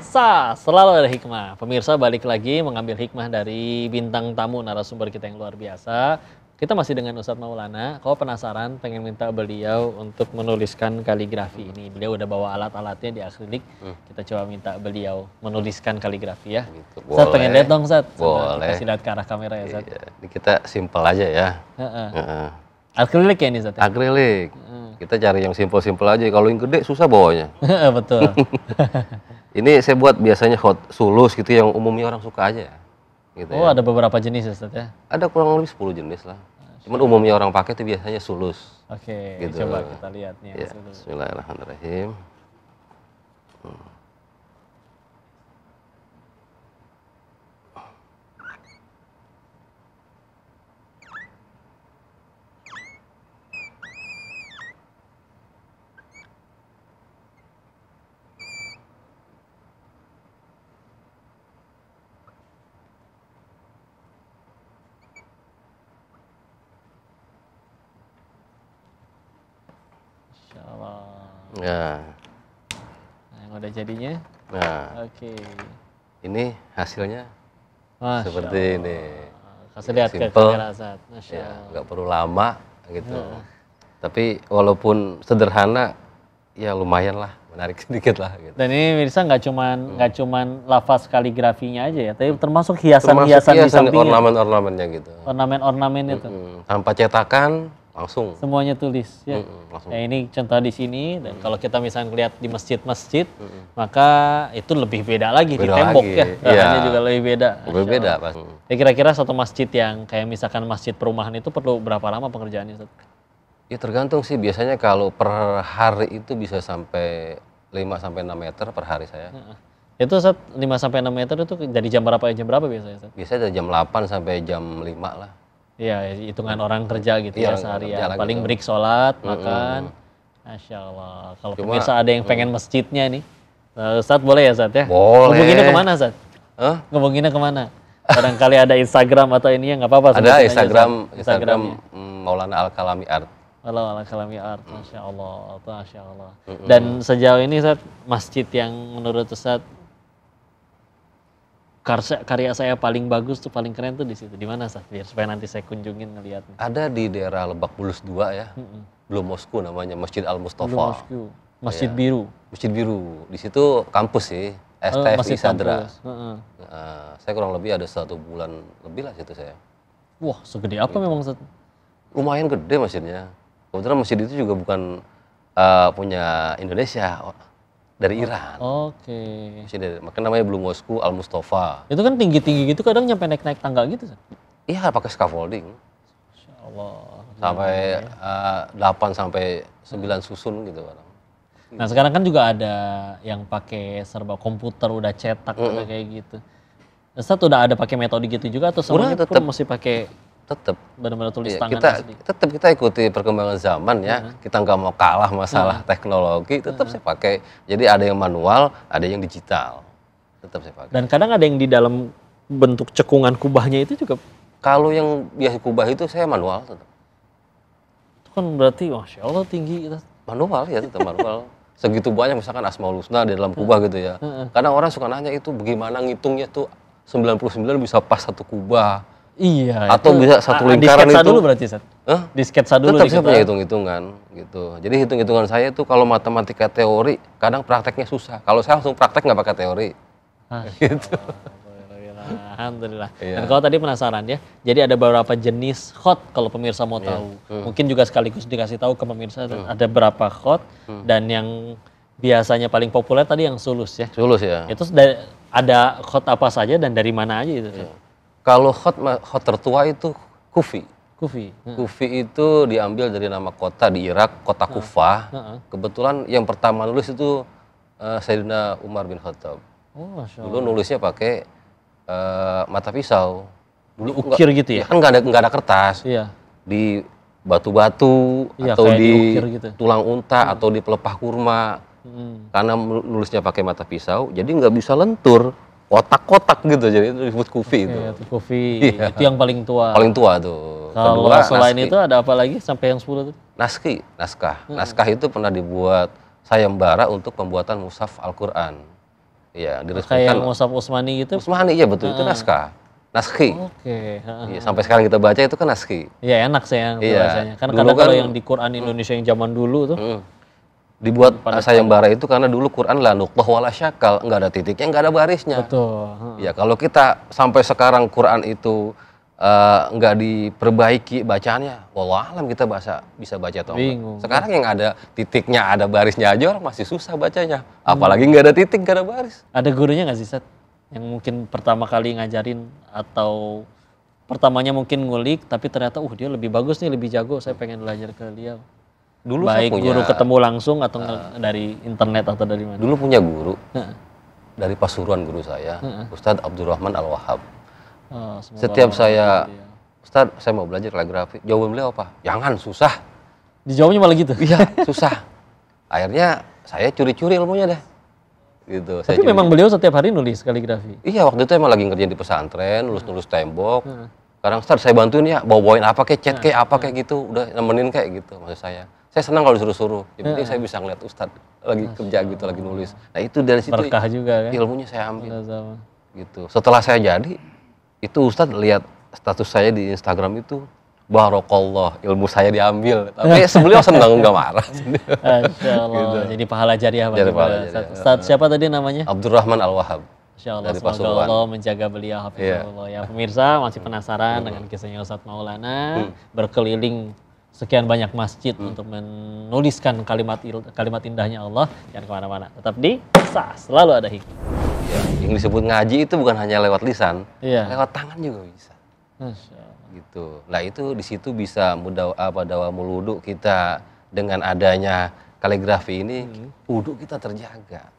Selalu ada hikmah. Pemirsa balik lagi mengambil hikmah dari bintang tamu narasumber kita yang luar biasa. Kita masih dengan Ustadz Maulana. Kalau penasaran pengen minta beliau untuk menuliskan kaligrafi ini. Beliau udah bawa alat-alatnya di akrilik. Kita coba minta beliau menuliskan kaligrafi ya. Gitu, Ustadz pengen lihat dong Ustadz. Boleh. Kasih lihat ke arah kamera ya Ustadz. Iya, ini kita simpel aja ya. Akrilik ya ini Ustadz? Ya? Akrilik. Kita cari yang simpel-simpel aja. Kalau yang gede susah bawanya. Betul. Ini saya buat biasanya hot sulus gitu yang umumnya orang suka aja. Gitu Oh ya. ada beberapa jenis ya Ustadz ya? Ada kurang lebih 10 jenis lah. Cuman umumnya orang pakai itu biasanya sulus. Oke, Gitu. coba kita lihat nih. Ya, bismillahirrahmanirrahim. Insyaallah. Ya. Nah, yang udah jadinya. Nah, Oke. ini hasilnya Masya seperti Allah. ini. Kasih lihat ke Simple. kamera Ustaz. Masya Ya, Allah. nggak perlu lama gitu. Tapi walaupun sederhana, ya lumayan lah, menarik sedikit lah gitu. Dan ini Mirsa nggak cuman lafaz kaligrafinya aja ya, tapi termasuk hiasan-hiasan di sampingnya. Ornamen-ornamennya gitu. Ornamen-ornamen itu. Tanpa cetakan, langsung. Semuanya tulis ya. Langsung. Ya ini contoh di sini dan kalau kita misalnya lihat di masjid-masjid, maka itu lebih beda lagi di Beda tembok lagi. ya. Iya. Bahannya juga lebih beda. Berbeda pas. Ya kira-kira satu masjid yang kayak misalkan masjid perumahan itu perlu berapa lama pengerjaannya Ustaz? Ya tergantung sih, biasanya kalau per hari itu bisa sampai 5-6 meter per hari saya. Itu Ustaz 5-6 meter itu dari jam berapa jam berapa biasanya Ustaz? Biasanya dari jam 8 sampai jam 5 lah. Iya, hitungan orang kerja gitu Iya, ya orang seharian. kerja lah Paling gitu. break sholat, makan. Masya Allah. Kalau Cuma- pemirsa ada yang pengen masjidnya nih, Ustaz boleh ya Ustaz ya? Boleh. Ngubunginnya kemana Ustaz? Hah? Ngubunginnya kemana? Barangkali ada Instagram atau ini ya nggak apa-apa. sebutin Ada aja, Instagram Ustaz. Instagram Instagramnya. Maulana Al-Kalami Art. Walau ala kalami art, Masya Allah, Masya Allah. Dan sejauh ini Ustaz, masjid yang menurut Ustaz karya saya paling bagus tuh, paling keren tuh di situ. Di mana Ustaz? Biar supaya nanti saya kunjungin ngeliatnya. Ada di daerah Lebak Bulus 2 ya. Belum Mosku namanya, Masjid Al-Mustafa. Masjid Biru. Masjid Biru. Di situ kampus sih, STFI Masjid Sadra. kampus. Heeh. Saya kurang lebih ada 1 bulan lebih lah situ saya. Wah, segede apa memang Ustaz? Lumayan gede masjidnya. Kebetulan masjid itu juga bukan punya Indonesia, dari Iran. Oke. Makanya namanya Blue Mosque Al-Mustafa. Itu kan tinggi-tinggi gitu, kadang nyampe naik-naik tangga gitu Ustaz? Iya, pakai scaffolding. Masya Allah. Sampai 8 sampai 9 susun gitu kadang. Nah sekarang kan juga ada yang pakai serba komputer, udah cetak, udah kayak gitu. Ustaz udah ada pakai metode gitu juga atau semuanya tetep. pun masih pakai Tetap. benar-benar tulis Iya, tangan asli? kita ikuti perkembangan zaman ya. Kita nggak mau kalah masalah teknologi, tetap saya pakai. Jadi ada yang manual, ada yang digital. Tetap saya pakai. Dan kadang ada yang di dalam bentuk cekungan kubahnya itu juga, Kalau yang biasa kubah itu saya manual tetap. itu kan berarti Masya Allah tinggi gitu. Manual ya, tetap manual. Segitu banyak misalkan Asmaul Husna di dalam kubah gitu ya. Kadang orang suka nanya itu bagaimana ngitungnya tuh 99 bisa pas satu kubah. Iya. Atau itu bisa satu lingkaran di sketsa itu. dulu berarti Ustaz? Hah? Di sketsa dulu Tetap di saya kita. punya hitung-hitungan gitu. Jadi hitung-hitungan saya itu kalau matematika teori kadang prakteknya susah. Kalau saya langsung praktek nggak pakai teori. Gitu. Alhamdulillah. Iya. Dan kalau tadi penasaran ya, jadi ada beberapa jenis khot kalau pemirsa mau tahu. Mungkin juga sekaligus dikasih tahu ke pemirsa ada berapa khot dan yang biasanya paling populer tadi yang sulus ya. Sulus ya. Itu ada khot apa saja dan dari mana aja itu? Kalau hot tertua itu Kufi. Kufi. Kufi itu diambil dari nama kota di Irak, kota Kufah. Kebetulan yang pertama nulis itu Sayyidina Umar bin Khattab. Oh, Masya Allah. Dulu nulisnya pakai mata pisau. Dulu Diukir gitu ya? Kan nggak ada kertas. Iya. Di batu-batu Iya, atau kayak di diukir gitu. tulang unta atau di pelepah kurma. Karena nulisnya pakai mata pisau, jadi nggak bisa lentur. Kotak-kotak gitu, jadi itu disebut Kufi itu. Itu Kufi. Itu yang paling tua. Paling tua tuh. Kalau Kedua, selain Naskhi. itu ada apa lagi sampai yang 10 itu? Naskah. Naskah itu pernah dibuat sayembara untuk pembuatan mushaf Al-Quran. Iya, Kayak diresmikan. yang Mushaf Utsmani gitu. Usmani, iya betul, itu naskah. Naskhi. Oke. Iya, sampai sekarang kita baca itu kan naskhi. Iya enak sih yang Iya. bahasanya. Kan Dulu kadang kalau kan- yang di Quran Indonesia yang zaman dulu tuh. Dibuat sayembara itu karena dulu Quran la nuqtah wala syakal, nggak ada titiknya, nggak ada barisnya. Betul. Ya kalau kita sampai sekarang Quran itu nggak diperbaiki bacaannya, wallah alam kita bisa baca atau enggak. Bingung. Sekarang yang ada titiknya, ada barisnya aja orang masih susah bacanya. Apalagi nggak ada titik, nggak ada baris. Ada gurunya nggak sih, Sat? Yang mungkin pertama kali ngajarin atau pertamanya mungkin ngulik, tapi ternyata dia lebih bagus nih, lebih jago, saya pengen belajar ke beliau. Dulu saya Baik punya, guru ketemu langsung atau dari internet atau dari mana? dulu punya guru Heeh. dari Pasuruan, guru saya, Ustadz Abdurrahman Al-Wahhab. Oh, semoga Setiap Allah saya, beliau. Ustadz saya mau belajar kaligrafi, jawaban beliau apa? Jangan, susah. Dijawabnya malah gitu. Iya, susah. Akhirnya saya curi-curi ilmunya deh. Gitu. Saya Tapi memang beliau setiap hari nulis kaligrafi. Iya, waktu itu emang lagi ngerjain di pesantren, nulis-nulis tembok. Kadang Ustadz saya bantuin ya, bawa-bawain apa kayak cat kayak apa kayak gitu, udah nemenin kayak gitu maksud saya. Saya senang kalau disuruh-suruh. Yang penting saya bisa ngeliat Ustadz lagi kerja gitu, lagi nulis. Nah, itu dari situ Berkah juga kan. ilmunya saya ambil Sama. gitu. Setelah saya jadi, itu Ustadz lihat status saya di Instagram itu, barokallah, ilmu saya diambil. Tapi sebelumnya senang, nggak marah. Masya Allah. Jadi pahala jariah bagi Jadi pahala beliau. jariah. Ustaz siapa tadi namanya? Abdurrahman Al-Wahhab. Masya Allah, Dari semoga Pasuruan. Allah menjaga beliau, hafizahullah. Ya pemirsa masih penasaran dengan kisahnya Ustadz Maulana berkeliling sekian banyak masjid untuk menuliskan kalimat indahnya Allah. Jangan kemana-mana, tetap di SAS, selalu ada hikmah. Ya, yang disebut ngaji itu bukan hanya lewat lisan, Iya. lewat tangan juga bisa. Masya Allah. Gitu. Nah itu di situ bisa dawamul wudu kita dengan adanya kaligrafi ini, wudu kita terjaga.